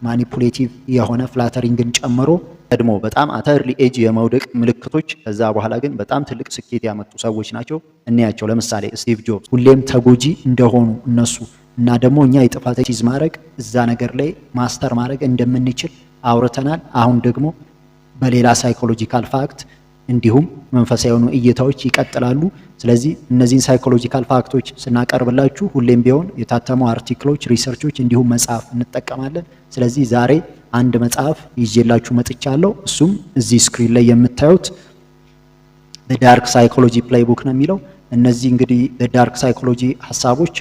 ማኒፑሌቲቭ የሆነ ፍላተሪንግን ጨምሮ ቀድሞ በጣም አተርሊ ኤጅ የመውደቅ ምልክቶች ከዛ በኋላ ግን በጣም ትልቅ ስኬት ያመጡ ሰዎች ናቸው እንያቸው። ለምሳሌ ስቲቭ ጆብስ ሁሌም ተጎጂ እንደሆኑ እነሱ እና ደግሞ እኛ የጥፋት ቺዝ ማድረግ እዛ ነገር ላይ ማስተር ማድረግ እንደምንችል አውርተናል። አሁን ደግሞ በሌላ ሳይኮሎጂካል ፋክት እንዲሁም መንፈሳዊ የሆኑ እይታዎች ይቀጥላሉ። ስለዚህ እነዚህን ሳይኮሎጂካል ፋክቶች ስናቀርብላችሁ ሁሌም ቢሆን የታተሙ አርቲክሎች፣ ሪሰርቾች እንዲሁም መጽሐፍ እንጠቀማለን። ስለዚህ ዛሬ አንድ መጽሐፍ ይዤላችሁ መጥቻለሁ። እሱም እዚህ ስክሪን ላይ የምታዩት ዘ ዳርክ ሳይኮሎጂ ፕሌይቡክ ነው የሚለው። እነዚህ እንግዲህ ዘ ዳርክ ሳይኮሎጂ ሀሳቦች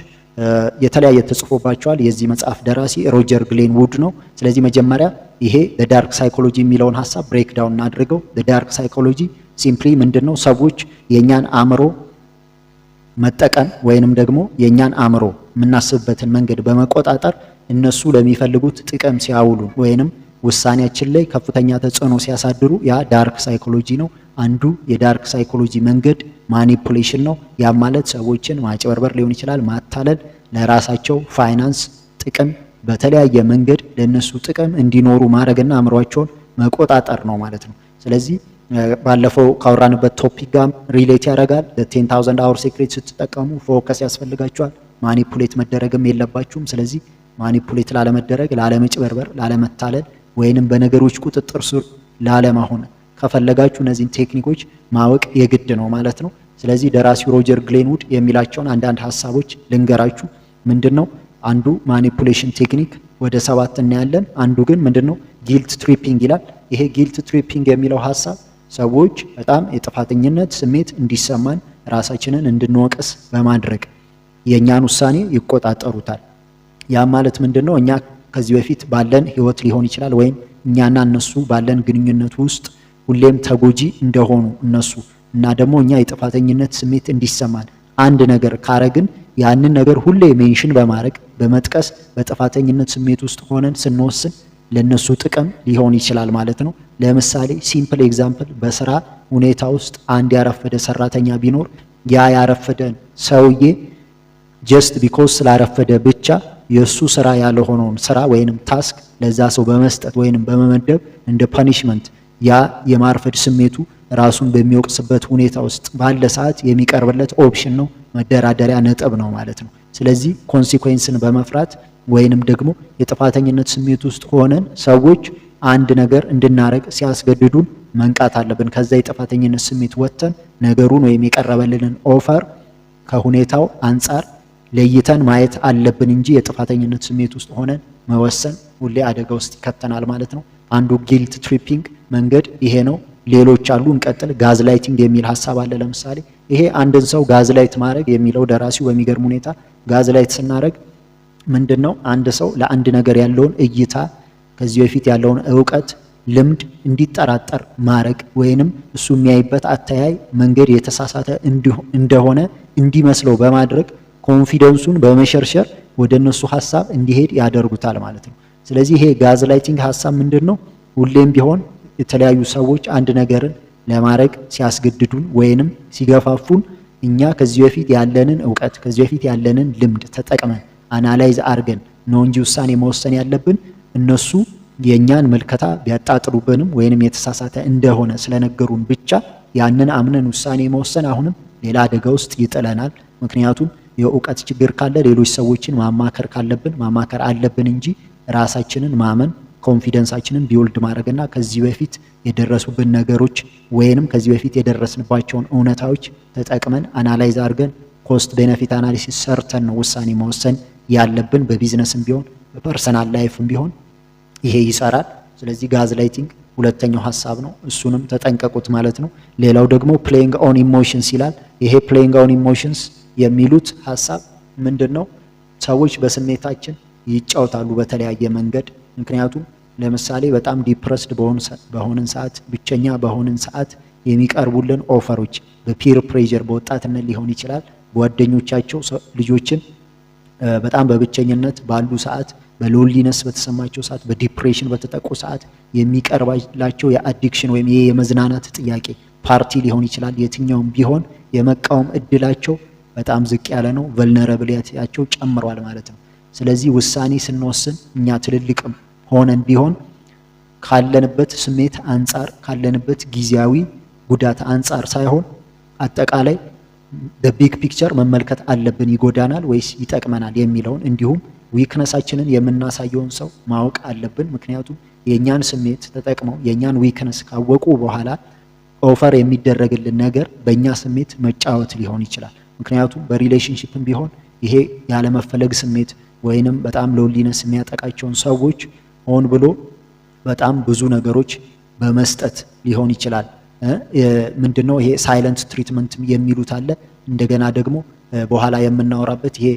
የተለያየ ተጽፎባቸዋል። የዚህ መጽሐፍ ደራሲ ሮጀር ግሌንውድ ነው። ስለዚህ መጀመሪያ ይሄ ዘ ዳርክ ሳይኮሎጂ የሚለውን ሀሳብ ብሬክ ዳውን እናድርገው። ዘ ዳርክ ሳይኮሎጂ ሲምፕሊ ምንድነው? ሰዎች የኛን አእምሮ መጠቀም ወይንም ደግሞ የኛን አእምሮ የምናስብበትን መንገድ በመቆጣጠር እነሱ ለሚፈልጉት ጥቅም ሲያውሉ ወይንም ውሳኔያችን ላይ ከፍተኛ ተጽዕኖ ሲያሳድሩ ያ ዳርክ ሳይኮሎጂ ነው። አንዱ የዳርክ ሳይኮሎጂ መንገድ ማኒፑሌሽን ነው። ያ ማለት ሰዎችን ማጭበርበር ሊሆን ይችላል፣ ማታለል፣ ለራሳቸው ፋይናንስ ጥቅም በተለያየ መንገድ ለነሱ ጥቅም እንዲኖሩ ማድረግና አእምሯቸውን መቆጣጠር ነው ማለት ነው። ስለዚህ ባለፈው ካወራንበት ቶፒክ ጋር ሪሌት ያደርጋል። 10000 አወር ሴክሬት ስትጠቀሙ ፎከስ ያስፈልጋችኋል። ማኒፑሌት መደረግም የለባችሁም። ስለዚህ ማኒፑሌት ላለመደረግ፣ ላለመጭበርበር፣ ላለመታለል ወይንም በነገሮች ቁጥጥር ስር ላለመሆን ከፈለጋችሁ እነዚህን ቴክኒኮች ማወቅ የግድ ነው ማለት ነው። ስለዚህ ደራሲው ሮጀር ግሌንውድ የሚላቸውን አንዳንድ ሀሳቦች ልንገራችሁ። ምንድነው? አንዱ ማኒፑሌሽን ቴክኒክ ወደ 7 እናያለን። አንዱ ግን ምንድነው? ጊልት ትሪፒንግ ይላል። ይሄ ጊልት ትሪፒንግ የሚለው ሀሳብ ሰዎች በጣም የጥፋተኝነት ስሜት እንዲሰማን ራሳችንን እንድንወቅስ በማድረግ የኛን ውሳኔ ይቆጣጠሩታል። ያ ማለት ምንድነው? እኛ ከዚህ በፊት ባለን ህይወት ሊሆን ይችላል ወይም እኛና እነሱ ባለን ግንኙነት ውስጥ ሁሌም ተጎጂ እንደሆኑ እነሱ እና ደግሞ እኛ የጥፋተኝነት ስሜት እንዲሰማን አንድ ነገር ካረግን ያንን ነገር ሁሌ ሜንሽን በማድረግ በመጥቀስ በጥፋተኝነት ስሜት ውስጥ ሆነን ስንወስን ለነሱ ጥቅም ሊሆን ይችላል ማለት ነው። ለምሳሌ ሲምፕል ኤግዛምፕል፣ በስራ ሁኔታ ውስጥ አንድ ያረፈደ ሰራተኛ ቢኖር ያ ያረፈደን ሰውዬ ጀስት ቢኮዝ ስላረፈደ ብቻ የሱ ስራ ያልሆነውን ስራ ወይንም ታስክ ለዛ ሰው በመስጠት ወይንም በመመደብ እንደ ፐኒሽመንት ያ የማርፈድ ስሜቱ ራሱን በሚወቅስበት ሁኔታ ውስጥ ባለ ሰዓት የሚቀርብለት ኦፕሽን ነው፣ መደራደሪያ ነጥብ ነው ማለት ነው። ስለዚህ ኮንሲኩዌንስን በመፍራት ወይንም ደግሞ የጥፋተኝነት ስሜት ውስጥ ሆነን ሰዎች አንድ ነገር እንድናረግ ሲያስገድዱን መንቃት አለብን። ከዛ የጥፋተኝነት ስሜት ወጥተን ነገሩን ወይም የቀረበልንን ኦፈር ከሁኔታው አንጻር ለይተን ማየት አለብን እንጂ የጥፋተኝነት ስሜት ውስጥ ሆነን መወሰን ሁሌ አደጋ ውስጥ ይከተናል ማለት ነው። አንዱ ጊልት ትሪፒንግ መንገድ ይሄ ነው። ሌሎች አሉ። እንቀጥል። ጋዝላይቲንግ የሚል ሀሳብ አለ። ለምሳሌ ይሄ አንድን ሰው ጋዝላይት ማድረግ የሚለው ደራሲው በሚገርም ሁኔታ ጋዝላይት ስናደርግ ምንድነው? አንድ ሰው ለአንድ ነገር ያለውን እይታ ከዚህ በፊት ያለውን ዕውቀት ልምድ እንዲጠራጠር ማድረግ ወይንም እሱ የሚያይበት አተያይ መንገድ የተሳሳተ እንደሆነ እንዲመስለው በማድረግ ኮንፊደንሱን በመሸርሸር ወደ እነሱ ሀሳብ እንዲሄድ ያደርጉታል ማለት ነው። ስለዚህ ይሄ ጋዝላይቲንግ ሀሳብ ምንድነው? ሁሌም ቢሆን የተለያዩ ሰዎች አንድ ነገርን ለማድረግ ሲያስገድዱን ወይንም ሲገፋፉን እኛ ከዚህ በፊት ያለንን ዕውቀት ከዚህ በፊት ያለንን ልምድ ተጠቅመን አናላይዝ አድርገን ነው እንጂ ውሳኔ መወሰን ያለብን እነሱ የኛን መልከታ ቢያጣጥሉብንም ወይንም የተሳሳተ እንደሆነ ስለነገሩን ብቻ ያንን አምነን ውሳኔ መወሰን አሁንም ሌላ አደጋ ውስጥ ይጥለናል። ምክንያቱም የዕውቀት ችግር ካለ ሌሎች ሰዎችን ማማከር ካለብን ማማከር አለብን እንጂ ራሳችንን ማመን ኮንፊደንሳችንን ቢውልድ ማድረግና ከዚህ በፊት የደረሱብን ነገሮች ወይንም ከዚህ በፊት የደረስንባቸውን እውነታዎች ተጠቅመን አናላይዝ አድርገን ኮስት ቤኔፊት አናሊሲስ ሰርተን ነው ውሳኔ መወሰን ያለብን። በቢዝነስም ቢሆን በፐርሰናል ላይፍም ቢሆን ይሄ ይሰራል። ስለዚህ ጋዝላይቲንግ ሁለተኛው ሀሳብ ነው። እሱንም ተጠንቀቁት ማለት ነው። ሌላው ደግሞ ፕሌይንግ ኦን ኢሞሽንስ ይላል። ይሄ ፕሌይንግ ኦን ኢሞሽንስ የሚሉት ሀሳብ ምንድነው? ሰዎች በስሜታችን ይጫወታሉ በተለያየ መንገድ። ምክንያቱም ለምሳሌ በጣም ዲፕረስድ በሆንን ሰዓት፣ ብቸኛ በሆንን ሰዓት የሚቀርቡልን ኦፈሮች በፒር ፕሬዠር በወጣትነት ሊሆን ይችላል። ጓደኞቻቸው ልጆችን በጣም በብቸኝነት ባሉ ሰዓት፣ በሎንሊነስ በተሰማቸው ሰዓት፣ በዲፕሬሽን በተጠቁ ሰዓት የሚቀርባላቸው የአዲክሽን ወይም የመዝናናት ጥያቄ ፓርቲ ሊሆን ይችላል። የትኛውም ቢሆን የመቃወም እድላቸው በጣም ዝቅ ያለ ነው። ቨልነራቢሊቲያቸው ጨምሯል ማለት ነው። ስለዚህ ውሳኔ ስንወስን እኛ ትልልቅም ሆነን ቢሆን ካለንበት ስሜት አንጻር ካለንበት ጊዜያዊ ጉዳት አንጻር ሳይሆን አጠቃላይ በቢግ ፒክቸር መመልከት አለብን። ይጎዳናል ወይስ ይጠቅመናል የሚለውን እንዲሁም ዊክነሳችንን የምናሳየውን ሰው ማወቅ አለብን። ምክንያቱም የኛን ስሜት ተጠቅመው የኛን ዊክነስ ካወቁ በኋላ ኦፈር የሚደረግልን ነገር በእኛ ስሜት መጫወት ሊሆን ይችላል። ምክንያቱም በሪሌሽንሺፕም ቢሆን ይሄ ያለመፈለግ ስሜት ወይንም በጣም ሎንሊነስ የሚያጠቃቸውን ሰዎች ሆን ብሎ በጣም ብዙ ነገሮች በመስጠት ሊሆን ይችላል። ምንድነው ይሄ ሳይለንት ትሪትመንት የሚሉት አለ። እንደገና ደግሞ በኋላ የምናወራበት ይሄ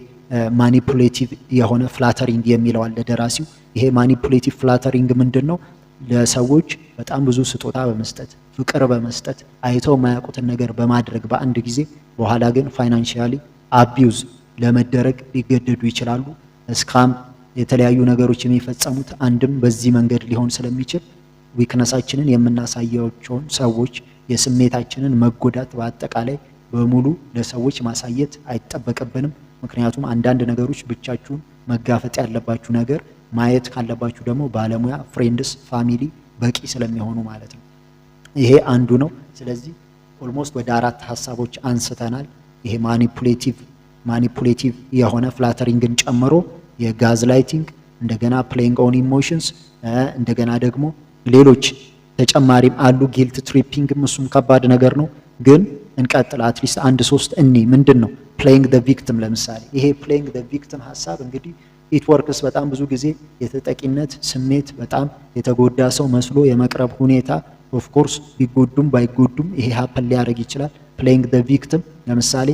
ማኒፑሌቲቭ የሆነ ፍላተሪንግ የሚለው አለ ደራሲው። ይሄ ማኒፑሌቲቭ ፍላተሪንግ ምንድነው? ለሰዎች በጣም ብዙ ስጦታ በመስጠት ፍቅር በመስጠት አይተው የማያውቁትን ነገር በማድረግ በአንድ ጊዜ በኋላ ግን ፋይናንሺያሊ አቢዩዝ ለመደረግ ሊገደዱ ይችላሉ። እስካም የተለያዩ ነገሮች የሚፈጸሙት አንድም በዚህ መንገድ ሊሆን ስለሚችል ዊክነሳችንን የምናሳያቸውን ሰዎች የስሜታችንን መጎዳት በአጠቃላይ በሙሉ ለሰዎች ማሳየት አይጠበቅብንም። ምክንያቱም አንዳንድ ነገሮች ብቻችሁን መጋፈጥ ያለባችሁ ነገር ማየት ካለባችሁ ደግሞ ባለሙያ፣ ፍሬንድስ፣ ፋሚሊ በቂ ስለሚሆኑ ማለት ነው። ይሄ አንዱ ነው። ስለዚህ ኦልሞስት ወደ 4 ሀሳቦች አንስተናል። ይሄ ማኒፑሌቲቭ የሆነ ፍላተሪንግን ጨምሮ የጋዝ ላይቲንግ፣ እንደገና ፕሌይንግ ኦን ኢሞሽንስ፣ እንደገና ደግሞ ሌሎች ተጨማሪም አሉ። ጊልት ትሪፒንግም እሱም ከባድ ነገር ነው። ግን እንቀጥል። አትሊስት 1-3 እኒ ምንድን ነው ፕሌይንግ ደ ቪክቲም። ለምሳሌ ይሄ ፕሌይንግ ደ ቪክቲም ሀሳብ እንግዲህ ኢት ወርክስ በጣም ብዙ ጊዜ የተጠቂነት ስሜት በጣም የተጎዳ ሰው መስሎ የመቅረብ ሁኔታ ኦፍ ኮርስ ቢጎዱም ባይጎዱም ይሄ ሀፕን ሊያደርግ ይችላል። ፕሌይንግ ደ ቪክቲም ለምሳሌ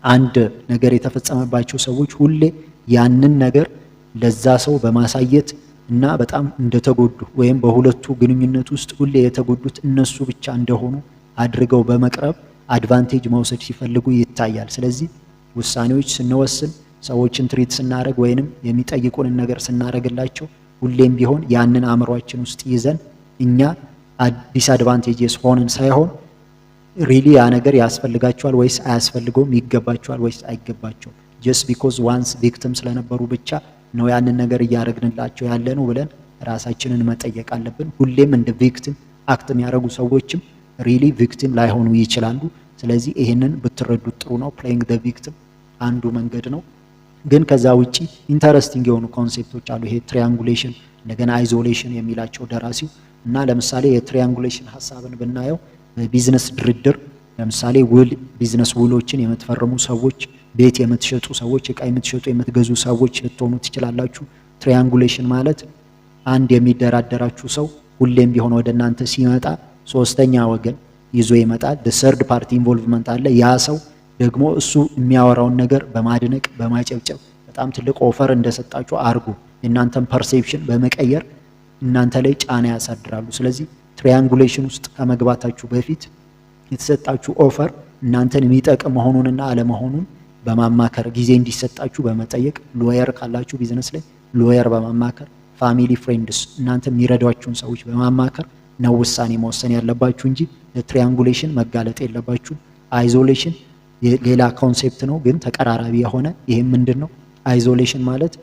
አንድ ነገር የተፈጸመባቸው ሰዎች ሁሌ ያንን ነገር ለዛ ሰው በማሳየት እና በጣም እንደተጎዱ ወይም በሁለቱ ግንኙነት ውስጥ ሁሌ የተጎዱት እነሱ ብቻ እንደሆኑ አድርገው በመቅረብ አድቫንቴጅ መውሰድ ሲፈልጉ ይታያል። ስለዚህ ውሳኔዎች ስንወስን ሰዎችን ትሪት ስናደርግ ወይንም የሚጠይቁንን ነገር ስናደርግላቸው ሁሌም ቢሆን ያንን አእምሯችን ውስጥ ይዘን እኛ ዲስአድቫንቴጅስ ሆነን ሳይሆን ሪሊ ያ ነገር ያስፈልጋቸዋል ወይስ አያስፈልገውም፣ ይገባቸዋል ወይስ አይገባቸውም፣ ጀስት ቢኮዝ ዋንስ ቪክቲም ስለነበሩ ብቻ ነው ያንን ነገር እያደረግንላቸው ያለ ነው ብለን ራሳችንን መጠየቅ አለብን። ሁሌም እንደ ቪክቲም አክት የሚያደርጉ ሰዎችም ሪሊ ቪክቲም ላይሆኑ ይችላሉ። ስለዚህ ይሄንን ብትረዱት ጥሩ ነው። ፕሌይንግ ደ ቪክቲም አንዱ መንገድ ነው። ግን ከዛ ውጪ ኢንተረስቲንግ የሆኑ ኮንሴፕቶች አሉ። ይሄ ትሪያንጉሌሽን፣ እንደገና አይዞሌሽን የሚላቸው ደራሲው እና ለምሳሌ የትሪያንጉሌሽን ሀሳብን ብናየው በቢዝነስ ድርድር ለምሳሌ ቢዝነስ ውሎችን የምትፈርሙ ሰዎች፣ ቤት የምትሸጡ ሰዎች፣ እቃ የምትሸጡ የምትገዙ ሰዎች ልትሆኑ ትችላላችሁ። ትሪያንጉሌሽን ማለት አንድ የሚደራደራችሁ ሰው ሁሌም ቢሆን ወደ እናንተ ሲመጣ ሶስተኛ ወገን ይዞ ይመጣል። ሰርድ ፓርቲ ኢንቮልቭመንት አለ። ያ ሰው ደግሞ እሱ የሚያወራውን ነገር በማድነቅ በማጨብጨብ በጣም ትልቅ ኦፈር እንደሰጣችሁ አርጉ የእናንተን ፐርሴፕሽን በመቀየር እናንተ ላይ ጫና ያሳድራሉ። ስለዚህ ትሪያንጉሌሽን ውስጥ ከመግባታችሁ በፊት የተሰጣችሁ ኦፈር እናንተን የሚጠቅም መሆኑንና አለመሆኑን በማማከር ጊዜ እንዲሰጣችሁ በመጠየቅ ሎየር ካላችሁ ቢዝነስ ላይ ሎየር በማማከር ፋሚሊ፣ ፍሬንድስ እናንተ የሚረዷችሁን ሰዎች በማማከር ነው ውሳኔ መወሰን ያለባችሁ እንጂ ለትሪያንጉሌሽን መጋለጥ የለባችሁ። አይዞሌሽን ሌላ ኮንሴፕት ነው ግን ተቀራራቢ የሆነ ይሄም ምንድነው? አይዞሌሽን ማለት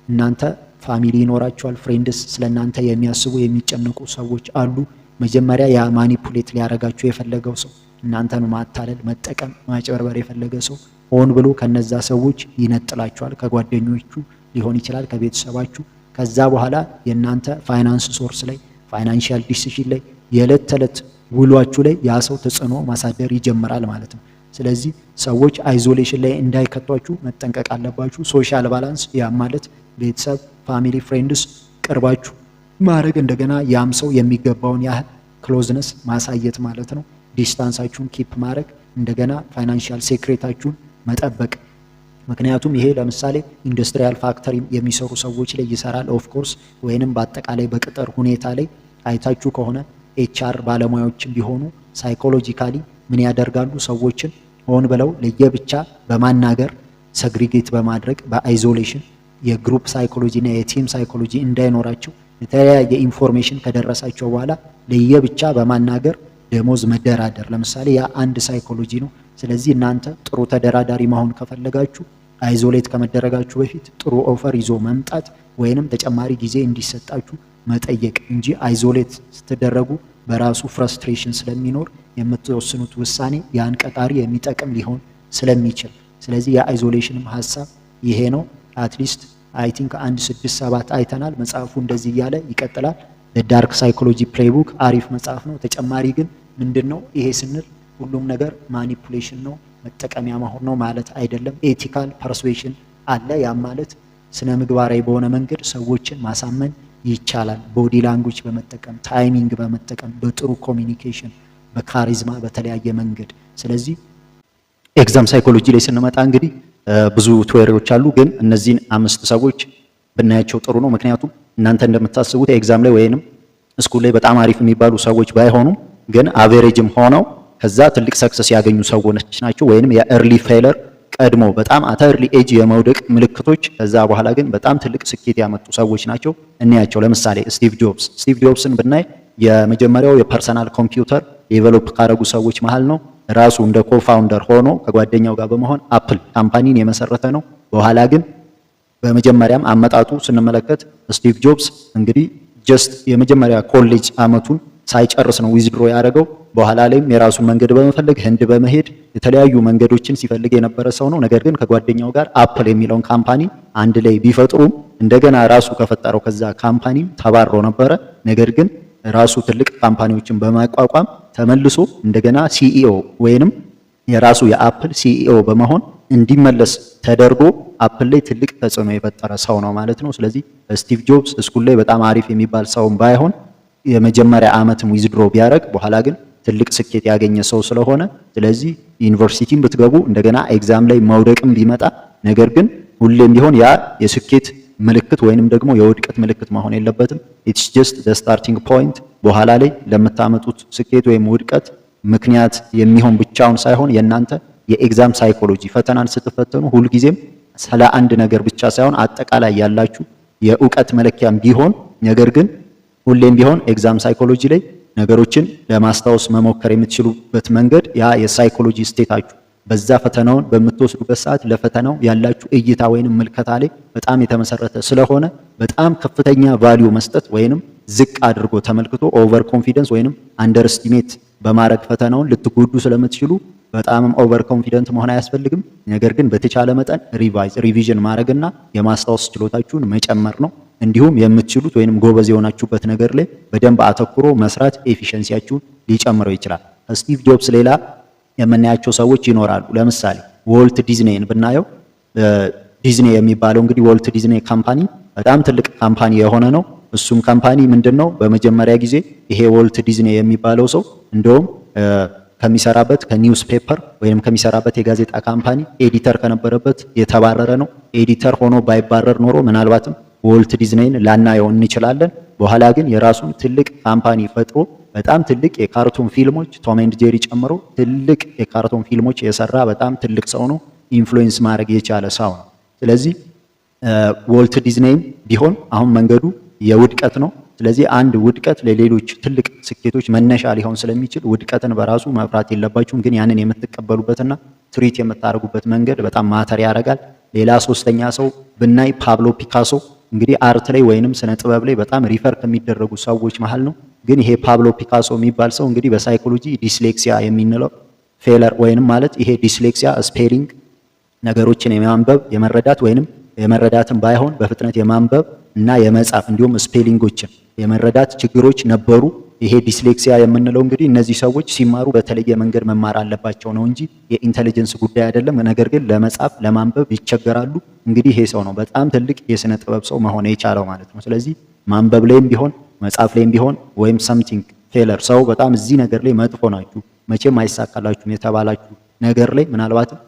እናንተ ፋሚሊ ይኖራችኋል፣ ፍሬንድስ ስለናንተ የሚያስቡ የሚጨነቁ ሰዎች አሉ። መጀመሪያ ያ ማኒፑሌት ሊያረጋችሁ የፈለገው ሰው እናንተን ማታለል፣ መጠቀም፣ ማጭበርበር የፈለገ ሰው ሆን ብሎ ከነዛ ሰዎች ይነጥላችኋል። ከጓደኞቹ ሊሆን ይችላል፣ ከቤተሰባችሁ። ከዛ በኋላ የእናንተ ፋይናንስ ሶርስ ላይ ፋይናንሻል ዲሲዥን ላይ የዕለት ተዕለት ውሏችሁ ላይ ያ ሰው ተጽዕኖ ማሳደር ይጀምራል ማለት ነው። ስለዚህ ሰዎች አይዞሌሽን ላይ እንዳይከቷችሁ መጠንቀቅ አለባችሁ። ሶሻል ባላንስ ያ ማለት ቤተሰብ፣ ፋሚሊ፣ ፍሬንድስ ቅርባችሁ ማድረግ፣ እንደገና ያም ሰው የሚገባውን ያህል ክሎዝነስ ማሳየት ማለት ነው። ዲስታንሳችሁን ኪፕ ማድረግ፣ እንደገና ፋይናንሻል ሴክሬታችሁን መጠበቅ። ምክንያቱም ይሄ ለምሳሌ ኢንዱስትሪያል ፋክተሪ የሚሰሩ ሰዎች ላይ ይሰራል ኦፍ ኮርስ፣ ወይንም በአጠቃላይ በቅጥር ሁኔታ ላይ አይታችሁ ከሆነ ኤችአር ባለሙያዎችም ቢሆኑ ሳይኮሎጂካሊ ምን ያደርጋሉ? ሰዎችን ሆን ብለው ለየብቻ በማናገር ሰግሪጌት በማድረግ በአይዞሌሽን የግሩፕ ሳይኮሎጂ እና የቲም ሳይኮሎጂ እንዳይኖራቸው የተለያየ ኢንፎርሜሽን ከደረሳቸው በኋላ ለየብቻ በማናገር ደሞዝ መደራደር። ለምሳሌ ያ አንድ ሳይኮሎጂ ነው። ስለዚህ እናንተ ጥሩ ተደራዳሪ መሆን ከፈለጋችሁ አይዞሌት ከመደረጋችሁ በፊት ጥሩ ኦፈር ይዞ መምጣት ወይንም ተጨማሪ ጊዜ እንዲሰጣችሁ መጠየቅ እንጂ አይዞሌት ስትደረጉ በራሱ ፍረስትሬሽን ስለሚኖር የምትወስኑት ውሳኔ ያን ቀጣሪ የሚጠቅም ሊሆን ስለሚችል፣ ስለዚህ የአይዞሌሽንም ሀሳብ ይሄ ነው። አትሊስት አይ ቲንክ 1-6-7 አይተናል። መጽሐፉ እንደዚህ እያለ ይቀጥላል። ዳርክ ሳይኮሎጂ ፕሌይቡክ አሪፍ መጽሐፍ ነው። ተጨማሪ ግን ምንድነው ይሄ ስንል ሁሉም ነገር ማኒፑሌሽን ነው መጠቀሚያ መሆን ነው ማለት አይደለም። ኤቲካል ፐርስዌሽን አለ። ያም ማለት ስነ ምግባራዊ በሆነ መንገድ ሰዎችን ማሳመን ይቻላል። ቦዲ ላንጉጅ በመጠቀም ታይሚንግ በመጠቀም በጥሩ ኮሚኒኬሽን፣ በካሪዝማ በተለያየ መንገድ። ስለዚህ ኤግዛም ሳይኮሎጂ ላይ ስንመጣ እንግዲህ ብዙ ቲዎሪዎች አሉ፣ ግን እነዚህን 5 ሰዎች ብናያቸው ጥሩ ነው። ምክንያቱም እናንተ እንደምታስቡት ኤግዛም ላይ ወይንም ስኩል ላይ በጣም አሪፍ የሚባሉ ሰዎች ባይሆኑም ግን አቬሬጅም ሆነው ከዛ ትልቅ ሰክሰስ ያገኙ ሰዎች ናቸው። ወይንም የኤርሊ ፌለር ቀድሞ በጣም አት ኤርሊ ኤጅ የመውደቅ ምልክቶች ከዛ በኋላ ግን በጣም ትልቅ ስኬት ያመጡ ሰዎች ናቸው። እንያቸው። ለምሳሌ ስቲቭ ጆብስን ብናይ የመጀመሪያው የፐርሰናል ኮምፒውተር ዴቨሎፕ ካረጉ ሰዎች መሃል ነው። ራሱ እንደ ኮፋውንደር ሆኖ ከጓደኛው ጋር በመሆን አፕል ካምፓኒን የመሰረተ ነው። በኋላ ግን በመጀመሪያም አመጣጡ ስንመለከት ስቲቭ ጆብስ እንግዲህ ጀስት የመጀመሪያ ኮሌጅ አመቱን ሳይጨርስ ነው ዊዝድሮ ያደረገው። በኋላ ላይም የራሱን መንገድ በመፈለግ ህንድ በመሄድ የተለያዩ መንገዶችን ሲፈልግ የነበረ ሰው ነው። ነገር ግን ከጓደኛው ጋር አፕል የሚለውን ካምፓኒ አንድ ላይ ቢፈጥሩም እንደገና ራሱ ከፈጠረው ከዛ ካምፓኒ ተባሮ ነበረ። ነገር ግን ራሱ ትልቅ ካምፓኒዎችን በማቋቋም ተመልሶ እንደገና ሲኢኦ ወይንም የራሱ የአፕል ሲኢኦ በመሆን እንዲመለስ ተደርጎ አፕል ላይ ትልቅ ተጽዕኖ የፈጠረ ሰው ነው ማለት ነው። ስለዚህ ስቲቭ ጆብስ ስኩል ላይ በጣም አሪፍ የሚባል ሰውም ባይሆን የመጀመሪያ ዓመትም ዊዝድሮ ቢያደርግ በኋላ ግን ትልቅ ስኬት ያገኘ ሰው ስለሆነ፣ ስለዚህ ዩኒቨርሲቲም ብትገቡ እንደገና ኤግዛም ላይ መውደቅም ቢመጣ ነገር ግን ሁሌም ቢሆን ያ የስኬት ምልክት ወይንም ደግሞ የውድቀት ምልክት መሆን የለበትም። ኢትስ ጀስት ዘ ስታርቲንግ ፖይንት። በኋላ ላይ ለምታመጡት ስኬት ወይም ውድቀት ምክንያት የሚሆን ብቻውን ሳይሆን የእናንተ የኤግዛም ሳይኮሎጂ ፈተናን ስትፈተኑ ሁልጊዜም ስለ አንድ ነገር ብቻ ሳይሆን አጠቃላይ ያላችሁ የእውቀት መለኪያም ቢሆን ነገር ግን ሁሌም ቢሆን ኤግዛም ሳይኮሎጂ ላይ ነገሮችን ለማስታወስ መሞከር የምትችሉበት መንገድ ያ የሳይኮሎጂ ስቴታችሁ በዛ ፈተናውን በምትወስዱበት ሰዓት ለፈተናው ያላችሁ እይታ ወይንም ምልከታ ላይ በጣም የተመሰረተ ስለሆነ በጣም ከፍተኛ ቫልዩ መስጠት ወይንም ዝቅ አድርጎ ተመልክቶ ኦቨር ኮንፊደንስ ወይንም አንደር ኤስቲሜት በማድረግ ፈተናውን ልትጎዱ ስለምትችሉ በጣምም ኦቨር ኮንፊደንት መሆን አያስፈልግም። ነገር ግን በተቻለ መጠን ሪቪዥን ማድረግና የማስታወስ ችሎታችሁን መጨመር ነው። እንዲሁም የምትችሉት ወይንም ጎበዝ የሆናችሁበት ነገር ላይ በደንብ አተኩሮ መስራት ኤፊሸንሲያችሁን ሊጨምረው ይችላል። ከስቲቭ ጆብስ ሌላ የምናያቸው ሰዎች ይኖራሉ። ለምሳሌ ወልት ዲዝኒን ብናየው ዲዝኒ የሚባለው እንግዲህ ወልት ዲዝኒ ካምፓኒ በጣም ትልቅ ካምፓኒ የሆነ ነው። እሱም ካምፓኒ ምንድነው በመጀመሪያ ጊዜ ይሄ ወልት ዲዝኒ የሚባለው ሰው እንደውም ከሚሰራበት ከኒውስ ፔፐር ወይንም ከሚሰራበት የጋዜጣ ካምፓኒ ኤዲተር ከነበረበት የተባረረ ነው። ኤዲተር ሆኖ ባይባረር ኖሮ ምናልባትም ወልት ዲዝኒን ላናየው እንችላለን። በኋላ ግን የራሱን ትልቅ ካምፓኒ ፈጥሮ በጣም ትልቅ የካርቱን ፊልሞች ቶም ኤንድ ጄሪ ጨምሮ ትልቅ የካርቱን ፊልሞች የሰራ በጣም ትልቅ ሰው ነው። ኢንፍሉዌንስ ማድረግ የቻለ ሰው ነው። ስለዚህ ወልት ዲዝኒም ቢሆን አሁን መንገዱ የውድቀት ነው። ስለዚህ አንድ ውድቀት ለሌሎች ትልቅ ስኬቶች መነሻ ሊሆን ስለሚችል ውድቀትን በራሱ መፍራት የለባችሁም። ግን ያንን የምትቀበሉበትና ትሪት የምታደርጉበት መንገድ በጣም ማተር ያደርጋል። ሌላ ሶስተኛ ሰው ብናይ ፓብሎ ፒካሶ እንግዲህ አርት ላይ ወይንም ስነ ጥበብ ላይ በጣም ሪፈር ከሚደረጉ ሰዎች መሃል ነው። ግን ይሄ ፓብሎ ፒካሶ የሚባል ሰው እንግዲህ በሳይኮሎጂ ዲስሌክሲያ የሚንለው ፌለር ወይንም ማለት ይሄ ዲስሌክሲያ ስፔሊንግ ነገሮችን የማንበብ የመረዳት ወይንም የመረዳትን ባይሆን በፍጥነት የማንበብ እና የመጻፍ እንዲሁም ስፔሊንጎችን የመረዳት ችግሮች ነበሩ። ይሄ ዲስሌክሲያ የምንለው እንግዲህ እነዚህ ሰዎች ሲማሩ በተለየ መንገድ መማር አለባቸው ነው እንጂ የኢንተለጀንስ ጉዳይ አይደለም። ነገር ግን ለመጻፍ ለማንበብ ይቸገራሉ። እንግዲህ ይሄ ሰው ነው በጣም ትልቅ የስነ ጥበብ ሰው መሆን የቻለው ማለት ነው። ስለዚህ ማንበብ ላይም ቢሆን መጻፍ ላይም ቢሆን ወይም ሰምቲንግ ፌለር ሰው በጣም እዚህ ነገር ላይ መጥፎ ናችሁ መቼም አይሳካላችሁም የተባላችሁ ነገር ላይ ምናልባትም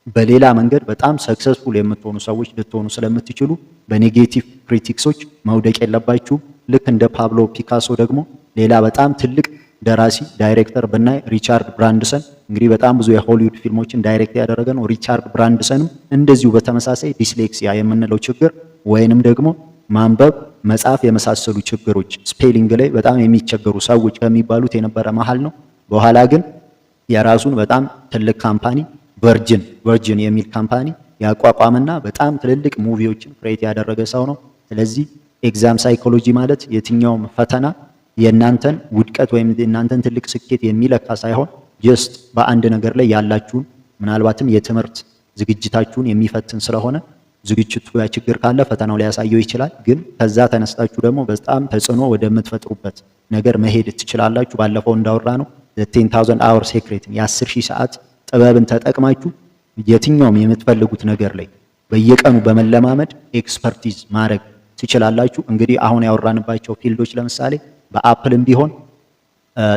በሌላ መንገድ በጣም ሰክሰስፉል የምትሆኑ ሰዎች ልትሆኑ ስለምትችሉ በኔጌቲቭ ክሪቲክሶች መውደቅ የለባችሁም። ልክ እንደ ፓብሎ ፒካሶ ደግሞ ሌላ በጣም ትልቅ ደራሲ ዳይሬክተር ብናይ ሪቻርድ ብራንድሰን እንግዲህ በጣም ብዙ የሆሊውድ ፊልሞችን ዳይሬክት ያደረገ ነው። ሪቻርድ ብራንድሰንም እንደዚሁ በተመሳሳይ ዲስሌክሲያ የምንለው ችግር ወይንም ደግሞ ማንበብ መጻፍ የመሳሰሉ ችግሮች ስፔሊንግ ላይ በጣም የሚቸገሩ ሰዎች ከሚባሉት የነበረ መሃል ነው። በኋላ ግን የራሱን በጣም ትልቅ ካምፓኒ ቨርጅን የሚል ካምፓኒ ያቋቋመና በጣም ትልልቅ ሙቪዎችን ክሬት ያደረገ ሰው ነው። ስለዚህ ኤግዛም ሳይኮሎጂ ማለት የትኛውም ፈተና የእናንተን ውድቀት ወይም የእናንተን ትልቅ ስኬት የሚለካ ሳይሆን ጀስት በአንድ ነገር ላይ ያላችሁን ምናልባትም የትምህርት ዝግጅታችሁን የሚፈትን ስለሆነ ዝግጅቱ ላይ ችግር ካለ ፈተናው ሊያሳየው ይችላል። ግን ከዛ ተነስታችሁ ደግሞ በጣም ተጽዕኖ ወደምትፈጥሩበት ነገር መሄድ ትችላላችሁ። ባለፈው እንዳወራ ነው 10000 hour secret የ10000 ሰዓት ጥበብን ተጠቅማችሁ የትኛውም የምትፈልጉት ነገር ላይ በየቀኑ በመለማመድ ኤክስፐርቲዝ ማድረግ ትችላላችሁ። እንግዲህ አሁን ያወራንባቸው ፊልዶች ለምሳሌ በአፕልም ቢሆን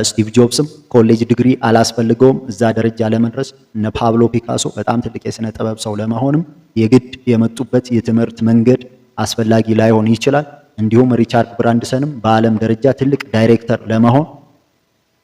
ስቲቭ ጆብስም ኮሌጅ ዲግሪ አላስፈልገውም እዛ ደረጃ ለመድረስ። እነ ፓብሎ ፒካሶ በጣም ትልቅ የሥነ ጥበብ ሰው ለመሆንም የግድ የመጡበት የትምህርት መንገድ አስፈላጊ ላይሆን ይችላል። እንዲሁም ሪቻርድ ብራንድሰንም በዓለም ደረጃ ትልቅ ዳይሬክተር ለመሆን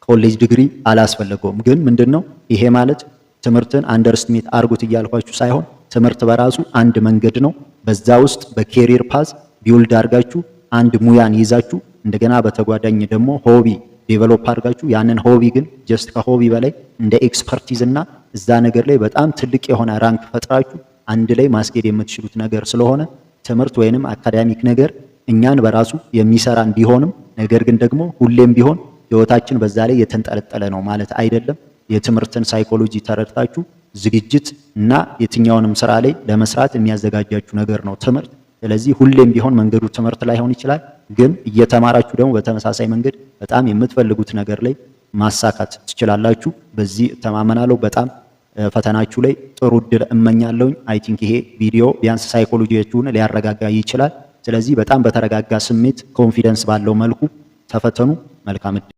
ኮሌጅ ዲግሪ አላስፈልገውም። ግን ምንድነው ይሄ ማለት ትምህርትን አንደርስቲሜት አርጉት እያልኳችሁ ሳይሆን ትምህርት በራሱ አንድ መንገድ ነው። በዛ ውስጥ በኬሪር ፓዝ ቢውልድ አርጋችሁ አንድ ሙያን ይዛችሁ እንደገና በተጓዳኝ ደግሞ ሆቢ ዴቨሎፕ አድርጋችሁ ያንን ሆቢ ግን ጀስት ከሆቢ በላይ እንደ ኤክስፐርቲዝ እና እዛ ነገር ላይ በጣም ትልቅ የሆነ ራንክ ፈጥራችሁ አንድ ላይ ማስኬድ የምትችሉት ነገር ስለሆነ ትምህርት ወይንም አካዳሚክ ነገር እኛን በራሱ የሚሰራን ቢሆንም ነገር ግን ደግሞ ሁሌም ቢሆን ህይወታችን በዛ ላይ የተንጠለጠለ ነው ማለት አይደለም። የትምህርትን ሳይኮሎጂ ተረድታችሁ ዝግጅት እና የትኛውንም ስራ ላይ ለመስራት የሚያዘጋጃችሁ ነገር ነው ትምህርት። ስለዚህ ሁሌም ቢሆን መንገዱ ትምህርት ላይሆን ይችላል፣ ግን እየተማራችሁ ደግሞ በተመሳሳይ መንገድ በጣም የምትፈልጉት ነገር ላይ ማሳካት ትችላላችሁ። በዚህ እተማመናለሁ። በጣም ፈተናችሁ ላይ ጥሩ እድል እመኛለሁኝ። አይ ቲንክ ይሄ ቪዲዮ ቢያንስ ሳይኮሎጂያችሁን ሊያረጋጋ ይችላል። ስለዚህ በጣም በተረጋጋ ስሜት ኮንፊደንስ ባለው መልኩ ተፈተኑ። መልካም እድል